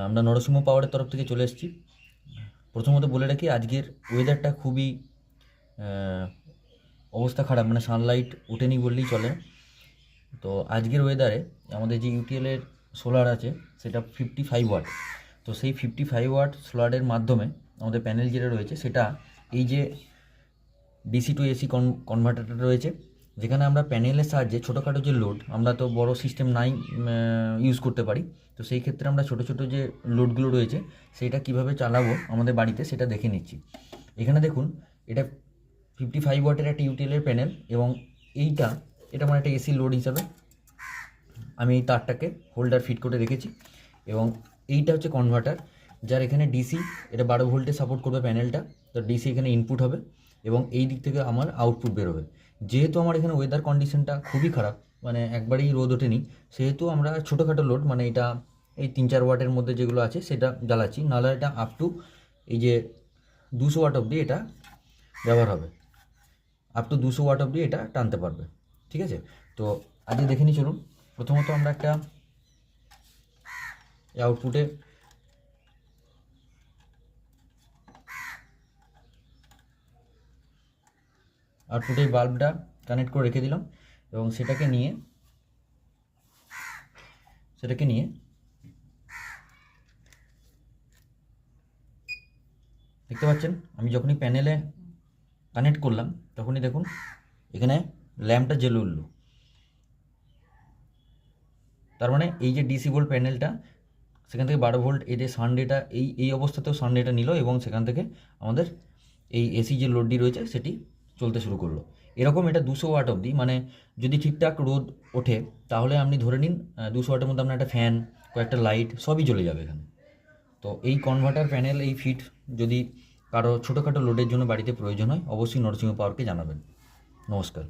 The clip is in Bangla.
আমরা নরসিংহ পাওয়ারের তরফ থেকে চলে এসেছি। প্রথমত বলে রাখি, আজকের ওয়েদারটা খুবই অবস্থা খারাপ, মানে সানলাইট ওঠেনি বললেই চলে। তো আজকের ওয়েদারে আমাদের যে ইউটিএলের সোলার আছে সেটা 55 ওয়াট। তো সেই 55 ওয়াট সোলারের মাধ্যমে আমাদের প্যানেল যেটা রয়েছে সেটা এই যে ডিসি টু এসি কনভার্টারটা রয়েছে, যেখানে আমরা প্যানেলের সাহায্যে ছোটোখাটো যে লোড, আমরা তো বড় সিস্টেম নাই ইউজ করতে পারি। তো সেই ক্ষেত্রে আমরা ছোটো ছোটো যে লোডগুলো রয়েছে সেইটা কীভাবে চালাবো আমাদের বাড়িতে সেটা দেখে নিচ্ছি। এখানে দেখুন, এটা 55 ওয়াটের একটা ইউটিএলের প্যানেল, এবং এটা আমার একটা এসি লোড হিসাবে আমি এই তারটাকে হোল্ডার ফিট করে রেখেছি। এবং এইটা হচ্ছে কনভার্টার, যার এখানে ডিসি, এটা 12 ভোল্টে সাপোর্ট করবে প্যানেলটা। তো ডিসি এখানে ইনপুট হবে এবং এই দিক থেকে আমার আউটপুট বেরোবে। যেহেতু আমার এখানে ওয়েদার কন্ডিশনটা খুবই খারাপ, মানে একবারেই রোদ ওঠেনি, সেহেতু আমরা ছোটোখাটো লোড, মানে এটা এই 3-4 ওয়াটের মধ্যে যেগুলো আছে সেটা জ্বালাচ্ছি। নাহলে এটা আপ টু এই যে 200 ওয়াট অবধি এটা ব্যবহার হবে, আপ টু 200 ওয়াট অবধি এটা টানতে পারবে। ঠিক আছে, তো আজকে দেখে নিই চলুন। প্রথমত আমরা একটা আউটপুটে এই বাল্বটা কানেক্ট করে রেখে দিলাম, এবং সেটাকে নিয়ে দেখতে পাচ্ছেন, আমি যখনই প্যানেলে কানেক্ট করলাম তখনই দেখুন এখানে ল্যাম্পটা জ্বলে উঠল। তার মানে এই যে ডিসি ভোল্ট প্যানেলটা, সেখান থেকে 12 ভোল্ট এদের সানডেটা এই অবস্থাতেও সানডেটা নিল, এবং সেখান থেকে আমাদের এই এসি যে লোডটি রয়েছে সেটি চলতে শুরু করলো। এরকম এটা 200 ওয়াট অবধি, মানে যদি ঠিকঠাক রোদ ওঠে তাহলে আপনি ধরে নিন 200 ওয়াটের মধ্যে আপনার একটা ফ্যান, কয়েকটা লাইট সবই জ্বলে যাবে এখানে। তো এই কনভার্টার প্যানেল, এই ফিট যদি কারো ছোটোখাটো লোডের জন্য বাড়িতে প্রয়োজন হয়, অবশ্যই নরসিংহ পাওয়ারকে জানাবেন। নমস্কার।